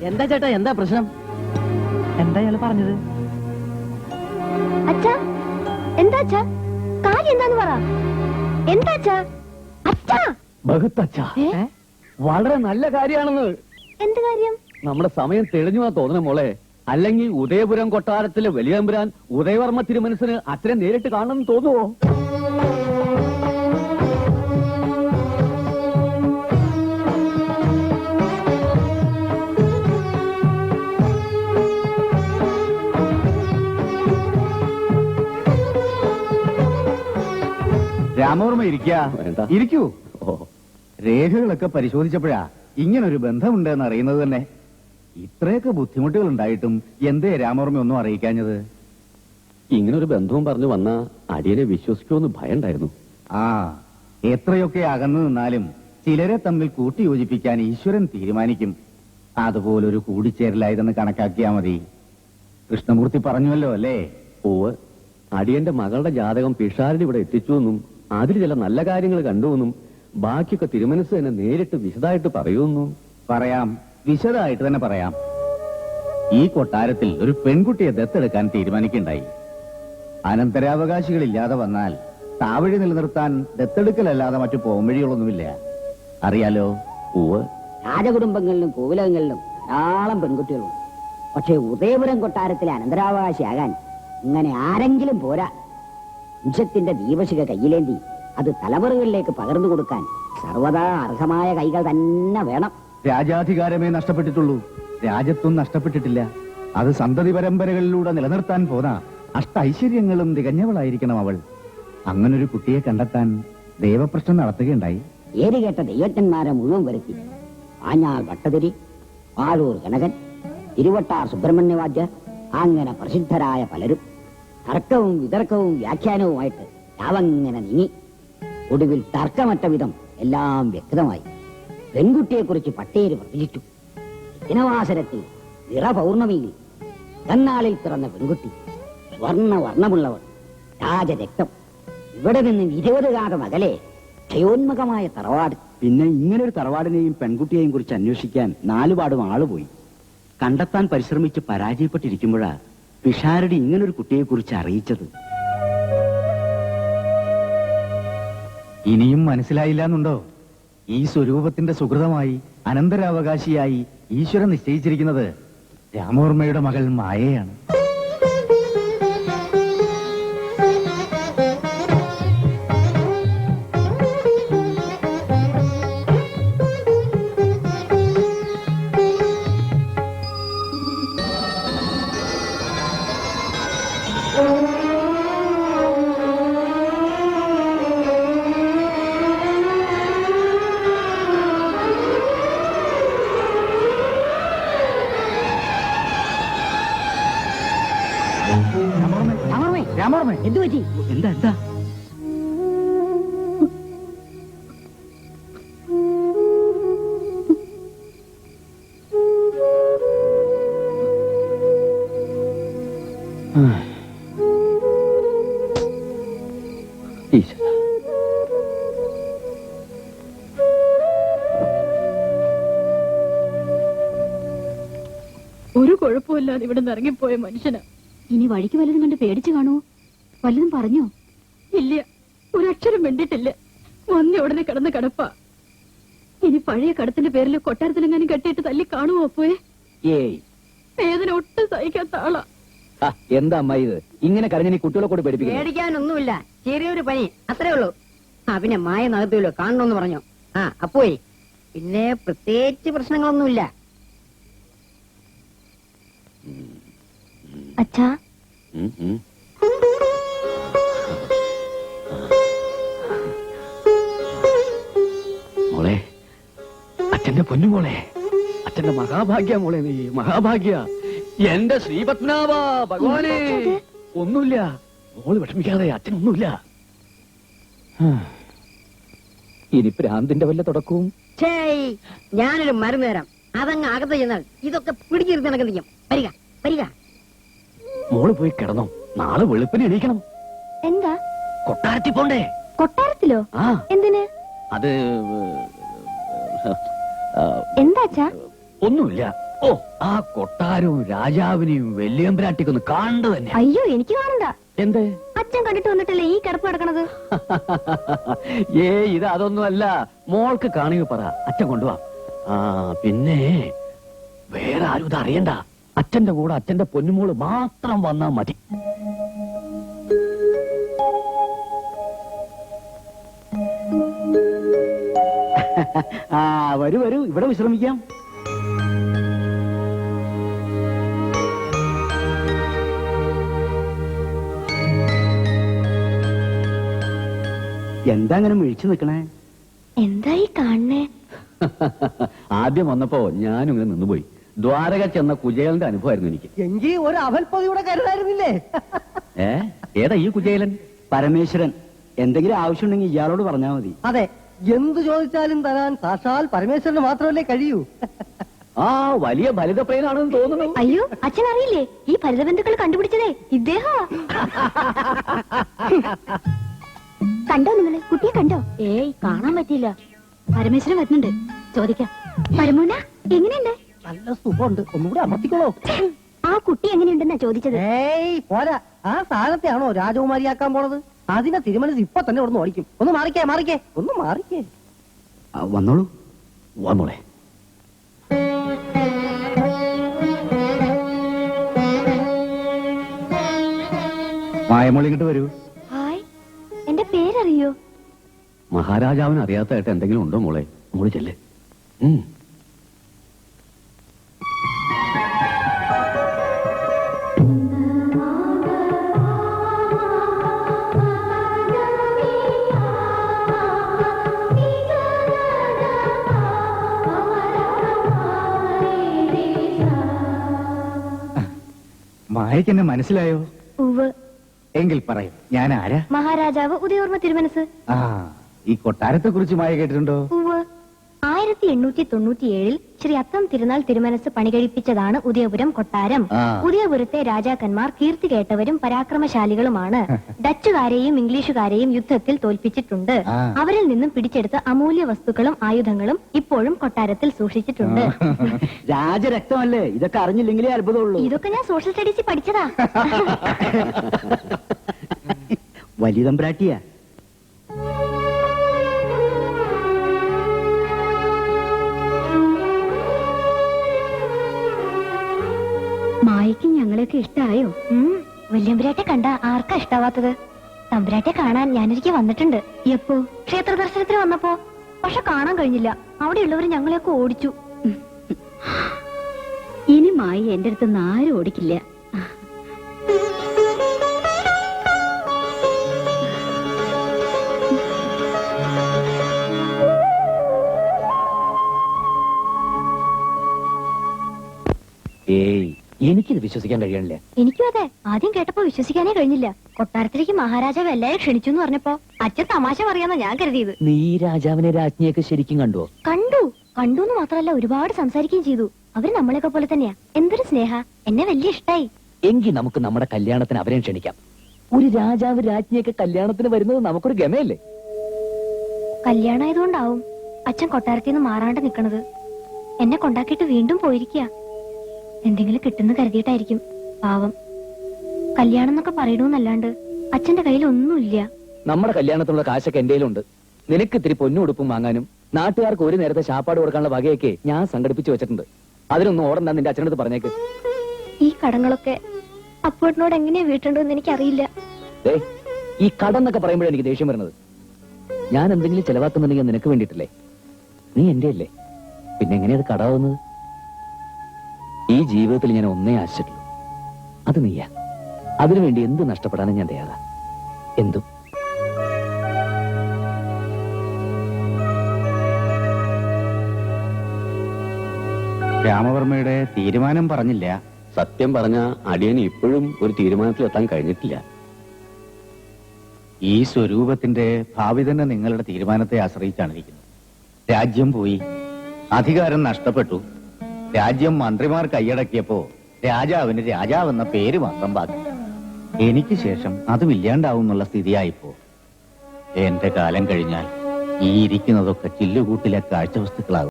എന്താ ചേട്ടാ, എന്താ പ്രശ്നം? എന്താ ഇയാള് പറഞ്ഞത്? അച്ഛാ, എന്താ അച്ഛാ? കാര്യം എന്താന്ന് പറ. എന്താ അച്ഛാ? അച്ഛാ, ബഹുത്തച്ഛ, വളരെ നല്ല കാര്യമാണെന്ന്. എന്ത് കാര്യം? നമ്മുടെ സമയം തെളിഞ്ഞു തോന്നണം മോളെ. അല്ലെങ്കിൽ ഉദയപുരം കൊട്ടാരത്തിലെ വലിയമ്പുരാൻ ഉദയവർമ്മ തിരുമനസിന് അച്ഛനെ നേരിട്ട് കാണണമെന്ന് തോന്നുവോ? രാമവർമ്മ വേണ്ട. ഇരിക്കൂ. രേഖകളൊക്കെ പരിശോധിച്ചപ്പോഴാ ഇങ്ങനൊരു ബന്ധമുണ്ടെന്ന് അറിയുന്നത് തന്നെ. ഇത്രയൊക്കെ ബുദ്ധിമുട്ടുകൾ ഉണ്ടായിട്ടും എന്തേ രാമവർമ്മ ഒന്നും അറിയിക്കാഞ്ഞത്? ഇങ്ങനൊരു ബന്ധവും പറഞ്ഞു വന്ന അടിയനെ വിശ്വസിക്കുമെന്ന് ഭയണ്ടായിരുന്നു. ആ, എത്രയൊക്കെ അകന്നു നിന്നാലും ചിലരെ തമ്മിൽ കൂട്ടിയോജിപ്പിക്കാൻ ഈശ്വരൻ തീരുമാനിക്കും. അതുപോലൊരു കൂടിച്ചേരലായതെന്ന് കണക്കാക്കിയാ മതി. കൃഷ്ണമൂർത്തി പറഞ്ഞുവല്ലോ അല്ലേ? ഓവ്, അടിയന്റെ മകളുടെ ജാതകം പിഷാരടി ഇവിടെ എത്തിച്ചു എന്നും അതിൽ ചില നല്ല കാര്യങ്ങൾ കണ്ടുവെന്നും ബാക്കിയൊക്കെ തിരുമനസ് തന്നെ നേരിട്ട് വിശദമായിട്ട് പറയുന്നു. പറയാം, വിശദമായിട്ട് തന്നെ പറയാം. ഈ കൊട്ടാരത്തിൽ ഒരു പെൺകുട്ടിയെ ദത്തെടുക്കാൻ തീരുമാനിക്കുണ്ടായി. അനന്തരാവകാശികളില്ലാതെ വന്നാൽ താവഴി നിലനിർത്താൻ ദത്തെടുക്കലല്ലാതെ മറ്റു പോംവഴികളൊന്നുമില്ല. അറിയാലോ? ഓവ്, രാജകുടുംബങ്ങളിലും കോവിലകങ്ങളിലും ധാരാളം പെൺകുട്ടികളുണ്ട്. പക്ഷേ ഉദയപുരം കൊട്ടാരത്തിലെ അനന്തരാവകാശിയാകാൻ ഇങ്ങനെ ആരെങ്കിലും പോരാ. വംശത്തിന്റെ ദീപശിഖ കയ്യിലേന്തി അത് തലമുറകളിലേക്ക് പകർന്നു കൊടുക്കാൻ സർവദാ അർഹമായ കൈകൾ തന്നെ വേണം. രാജാധികാരമേ നഷ്ടപ്പെട്ടിട്ടുള്ളൂ, രാജ്യത്വം നഷ്ടപ്പെട്ടിട്ടില്ല. അത് സന്തതി പരമ്പരകളിലൂടെ നിലനിർത്താൻ പോന്ന ഐശ്വര്യങ്ങളും തികഞ്ഞവളായിരിക്കണം അവൾ. അങ്ങനൊരു കുട്ടിയെ കണ്ടെത്താൻ ദൈവപ്രശ്നം നടത്തുകയുണ്ടായി. ഏരുകേട്ട ദൈവജ്ഞന്മാരെ മുഴുവൻ വരുത്തി. ആഞ്ഞാൾ ഭട്ടതിരി, പാഴൂർ കനകൻ, തിരുവട്ടാർ സുബ്രഹ്മണ്യവാദ്യർ, അങ്ങനെ പ്രസിദ്ധരായ പലരും തർക്കവും വിതർക്കവും വ്യാഖ്യാനവുമായിട്ട് രാവങ്ങനെ നീങ്ങി. ഒടുവിൽ തർക്കമറ്റ വിധം എല്ലാം വ്യക്തമായി. പെൺകുട്ടിയെക്കുറിച്ച് പട്ടേര് പ്രവചിച്ചു. ദിനവാസരത്തിൽ നിറപൗർണമിയിൽ തന്നാളിൽ പിറന്ന പെൺകുട്ടി, സ്വർണ്ണവർണ്ണമുള്ളവർ, രാജരക്തം. ഇവിടെ നിന്ന് 20 കാതം അകലെ ക്ഷയോന്മുഖമായ തറവാട്. പിന്നെ ഇങ്ങനൊരു തറവാടിനെയും പെൺകുട്ടിയെയും കുറിച്ച് അന്വേഷിക്കാൻ 4 പാടും ആളുപോയി. കണ്ടെത്താൻ പരിശ്രമിച്ച് പരാജയപ്പെട്ടിരിക്കുമ്പോഴാ പിഷാരടി ഇങ്ങനൊരു കുട്ടിയെ കുറിച്ച് അറിയിച്ചത്. ഇനിയും മനസ്സിലായില്ല എന്നുണ്ടോ? ഈ സ്വരൂപത്തിന്റെ സുഹൃതമായി അനന്തരാവകാശിയായി ഈശ്വരൻ നിശ്ചയിച്ചിരിക്കുന്നത് രാമവർമ്മയുടെ മകൾ മായയാണ്. രാമവർമ്മ, എന്തു പറ്റി? എന്താ എന്താ? ഈശ്വര, ഒരു കുഴപ്പമില്ലാതെ ഇവിടെ നിന്ന് ഇറങ്ങിപ്പോയ മനുഷ്യനാ. ഇനി വഴിക്ക് വല്ലതും കണ്ട് പേടിച്ചു കാണുമോ? വല്ലതും പറഞ്ഞോ? ഇല്ല, ഒരക്ഷരം വേണ്ടിട്ടില്ല. വന്ന ഉടനെ കിടന്ന് കിടപ്പാ. ഇനി പഴയ കടത്തിന്റെ പേരിൽ കൊട്ടാരത്തിലെങ്ങാനും കെട്ടിയിട്ട് തല്ലി കാണുമോ അപ്പോയെ? ഏയ്, വേദന ഒട്ടും സഹിക്കാത്ത ആളാ. എന്താ അമ്മ ഇത്? ഇങ്ങനെ കരഞ്ഞ കുട്ടികളെ കൂടെ പേടിപ്പിക്കുന്നു. പേടിക്കാനൊന്നുമില്ല, ചെറിയൊരു പനി, അത്രേ ഉള്ളൂ. പിന്നെ മായ നകത്തുമല്ലോ, കാണണമെന്ന് പറഞ്ഞോ? അപ്പോയി പിന്നെ പ്രത്യേകിച്ച് പ്രശ്നങ്ങളൊന്നുമില്ല. അച്ഛാ, മോളെ, അച്ഛന്റെ പൊന്നുമോളെ, അച്ഛന്റെ മഹാഭാഗ്യ മോളെ, നീ മഹാഭാഗ്യ. എന്റെ ശ്രീപത്മനാഭ ഭഗവാനെ. ഒന്നുമില്ല മോള്, വിഷമിക്കാതെ, അച്ഛനൊന്നുമില്ല. ഇനി ഭ്രാന്തിന്റെ വല്ല തുടക്കവും. ഞാനൊരു മരുന്ന് തരാം, അതങ്ങ് അകത്ത് ചെന്നാൽ ഇതൊക്കെ പിടിച്ചിരുത്തി നടക്കും. വരിക വരിക. മോള് പോയി കിടന്നോ, നാളെ വെളുപ്പിന് എണീക്കണം. എന്താ? കൊട്ടാരത്തിൽ പോണ്ടേ? കൊട്ടാരത്തിലോ? ആ. എന്തിന്? അത് എന്താ അച്ഛാ? ഒന്നുമില്ല, ഓ, ആ കൊട്ടാരവും രാജാവിനെയും വെല്ലിയമ്പരാട്ടിക്കൊന്ന് കാണേണ്ടത് തന്നെ. അയ്യോ എനിക്ക് കാണണ്ട. എന്ത്? അച്ഛൻ കണ്ടിട്ട് വന്നിട്ടല്ലേ ഈ കിടപ്പ് കിടക്കണത്. ഇത് അതൊന്നുമല്ല. മോൾക്ക് കാണുക പറ, അച്ഛൻ കൊണ്ടുപോവാ. പിന്നെ വേറെ ആരും ഇത് അറിയണ്ട. അച്ഛന്റെ കൂടെ അച്ഛന്റെ പൊന്നുമോള് മാത്രം വന്നാ മതി. വരൂ വരൂ, ഇവിടെ വിശ്രമിക്കാം. എന്താ അങ്ങനെ മിഴിച്ചു നിൽക്കണേ? എന്തായി കാണണേ? ആദ്യം വന്നപ്പോ ഞാനും ഇങ്ങനെ നിന്നുപോയി. ദ്വാരക ചെന്ന കുചേലന്റെ അനുഭവമായിരുന്നു എനിക്ക്. എങ്കിൽ ഒരു അവൽപ്പതിയുടെ കരുതായിരുന്നില്ലേ? ഏതാ ഈ കുചേലൻ? പരമേശ്വരൻ. എന്തെങ്കിലും ആവശ്യമുണ്ടെങ്കിൽ ഇയാളോട് പറഞ്ഞാൽ മതി. അതെ, എന്തു ചോദിച്ചാലും തരാൻ സാക്ഷാൽ പരമേശ്വരന് മാത്രമല്ലേ കഴിയൂ. വലിയ ഫലിതപ്രിയനാണെന്ന് തോന്നുന്നു. അയ്യോ അച്ഛൻ അറിയില്ലേ, ഈ ഫലിതബന്ധുക്കൾ കണ്ടുപിടിച്ചതേ ഇദ്ദേഹമാ. കണ്ടോ നിങ്ങള്? കുട്ടിയെ കണ്ടോ? ഏയ് കാണാൻ പറ്റിയില്ല. പരമേശ്വരൻ വരുന്നുണ്ട്, ചോദിക്കാം. പരമോന എങ്ങനെയുണ്ട്? നല്ല സുഖമുണ്ട്, ഒന്നുകൂടെ അമർത്തിക്കോളൂ. ആ കുട്ടി എങ്ങനെയുണ്ടെന്നാ ചോദിച്ചത്. ഏയ് പോരാ, ആ സ്ഥാനത്തെയാണോ രാജകുമാരിയാക്കാൻ പോണത്? അതിനെ തിരുമനസ് ഇപ്പൊ തന്നെ ഒന്ന് ഓടിക്കും. ഒന്ന് മാറിക്കേ, ഒന്ന് മാറിക്കേ. വന്നോളൂ. വന്നോളെ. മായമോൾ ഇങ്ങോട്ട് വരൂ. ഹായ്, എന്റെ പേരറിയോ? മഹാരാജാവിന് അറിയാത്തതായിട്ട് എന്തെങ്കിലും ഉണ്ടോ മോളെ? മോള് ചെല്ലേ. മായക്ക് എന്നെ മനസ്സിലായോ? ഉവ്. എങ്കിൽ പറയും, ഞാൻ ആരാ? മഹാരാജാവ് ഉദയവർമ്മ തിരുമനസ്. ഈ കൊട്ടാരത്തെ കുറിച്ച് മായ കേട്ടിട്ടുണ്ടോ? ഉവ്. 1897 ശ്രീ അത്തം തിരുനാൾ തിരുമനസ് പണികഴിപ്പിച്ചതാണ് ഉദയപുരം കൊട്ടാരം. ഉദയപുരത്തെ രാജാക്കന്മാർ കീർത്തി കേട്ടവരും പരാക്രമശാലികളുമാണ്. ഡച്ചുകാരെയും ഇംഗ്ലീഷുകാരെയും യുദ്ധത്തിൽ തോൽപ്പിച്ചിട്ടുണ്ട്. അവരിൽ നിന്നും പിടിച്ചെടുത്ത അമൂല്യ വസ്തുക്കളും ആയുധങ്ങളും ഇപ്പോഴും കൊട്ടാരത്തിൽ സൂക്ഷിച്ചിട്ടുണ്ട്. രാജരക്തമല്ലേ, ഇതൊക്കെ അറിഞ്ഞില്ലെങ്കിലേ അത്ഭുതമുള്ളൂ. ഇതൊക്കെ ഞാൻ സോഷ്യൽ സ്റ്റഡീസിൽ പഠിച്ചതാ. വലിയ തമ്പ്രാട്ടിയാ. മായയ്ക്ക് ഞങ്ങളെയൊക്കെ ഇഷ്ടായോ? വല്യമ്പുരാട്ടെ കണ്ട ആർക്കാ ഇഷ്ടാവാത്തത്? തമ്പുരാട്ടെ കാണാൻ ഞാനൊരിക്കൽ വന്നിട്ടുണ്ട്. എപ്പോ? ക്ഷേത്ര ദർശനത്തിന് വന്നപ്പോ. പക്ഷെ കാണാൻ കഴിഞ്ഞില്ല. അവിടെയുള്ളവർ ഞങ്ങളെയൊക്കെ ഓടിച്ചു. ഇനി മായി എന്റെ അടുത്ത് ആരും ഓടിക്കില്ല. എനിക്കിത് വിശ്വസിക്കാൻ കഴിയണില്ല. എനിക്കും അതെ. ആദ്യം കേട്ടപ്പോ വിശ്വസിക്കാനേ കഴിഞ്ഞില്ല. കൊട്ടാരത്തിലേക്ക് മഹാരാജാവ് എല്ലാരും ക്ഷണിച്ചു എന്ന് പറഞ്ഞപ്പോ അച്ഛൻ തമാശ പറയാന്നാ ഞാൻ കരുതിയത്. നീ രാജാവിനെ രാജ്ഞിയൊക്കെ ശരിക്കും കണ്ടോ? കണ്ടു എന്ന് മാത്രമല്ല ഒരുപാട് സംസാരിക്കുകയും ചെയ്തു. അവര് നമ്മളെയൊക്കെ പോലെ തന്നെയാ. എന്തൊരു സ്നേഹ, എന്നെ വലിയ ഇഷ്ടായി. എങ്കിൽ നമുക്ക് നമ്മുടെ കല്യാണത്തിന് അവരെ ക്ഷണിക്കാം. ഒരു രാജാവ് രാജ്ഞിയൊക്കെ കല്യാണത്തിന് വരുന്നത് നമുക്കൊരു ഗമയല്ലേ? കല്യാണമായതുകൊണ്ടാവും അച്ഛൻ കൊട്ടാരത്തിൽ നിന്ന് മാറാണ്ട് നിക്കണത്. എന്നെ കൊണ്ടാക്കിയിട്ട് വീണ്ടും പോയിരിക്കുക. എന്തെങ്കിലും കിട്ടുന്ന കരുതിയിട്ടായിരിക്കും. പാവം. കല്യാണം എന്നൊക്കെ പറയണമെന്നല്ലാണ്ട് അച്ഛന്റെ കയ്യിൽ ഒന്നുമില്ല. നമ്മുടെ കല്യാണത്തിനുള്ള കാശൊക്കെ എന്റെ കയ്യിലുണ്ട്. നിനക്ക് ഇത്തിരി പൊന്നും ഉടുപ്പും വാങ്ങാനും നാട്ടുകാർക്ക് ഒരു നേരത്തെ ശാപ്പാട് കൊടുക്കാനുള്ള വകയൊക്കെ ഞാൻ സംഘടിപ്പിച്ചു വെച്ചിട്ടുണ്ട്. അതിനൊന്നും ഓടണ്ട, നിന്റെ അച്ഛനടുത്ത് പറഞ്ഞേക്ക്. ഈ കടങ്ങളൊക്കെ അപ്പോട്ടിനോട് എങ്ങനെയാ വീട്ടേണ്ടതെന്ന് എനിക്കറിയില്ല. ഈ കടന്നൊക്കെ പറയുമ്പോഴേ എനിക്ക് ദേഷ്യം വരുന്നത്. ഞാൻ എന്തെങ്കിലും ചെലവാക്കുന്നുണ്ടെങ്കിൽ നിനക്ക് വേണ്ടിയിട്ടല്ലേ? നീ എന്റെ അല്ലേ, പിന്നെ എങ്ങനെയത് കടാവുന്നത്? ഈ ജീവിതത്തിൽ ഞാൻ ഒന്നേ ആശിച്ചിട്ടുള്ളൂ, അത് നീയാ. അതിനുവേണ്ടി എന്ത് നഷ്ടപ്പെടാനും ഞാൻ തയ്യാറാ. എന്തും. രാമവർമ്മയുടെ തീരുമാനം പറഞ്ഞില്ല. സത്യം പറഞ്ഞ അടിയന് ഇപ്പോഴും ഒരു തീരുമാനത്തിലെത്താൻ കഴിഞ്ഞിട്ടില്ല. ഈ സ്വരൂപത്തിന്റെ ഭാവി തന്നെ നിങ്ങളുടെ തീരുമാനത്തെ ആശ്രയിച്ചാണ് ഇരിക്കുന്നത്. രാജ്യം പോയി, അധികാരം നഷ്ടപ്പെട്ടു, രാജ്യം മന്ത്രിമാർ കൈയടക്കിയപ്പോ രാജാവിന് രാജാവെന്ന പേര് മാത്രം ബാക്കി. എനിക്ക് ശേഷം അതും ഇല്ലാണ്ടാവും എന്നുള്ള സ്ഥിതിയായിപ്പോ. എന്റെ കാലം കഴിഞ്ഞാൽ ഈ ഇരിക്കുന്നതൊക്കെ ചില്ലുകൂട്ടിലെ കാഴ്ചവസ്തുക്കളാകും.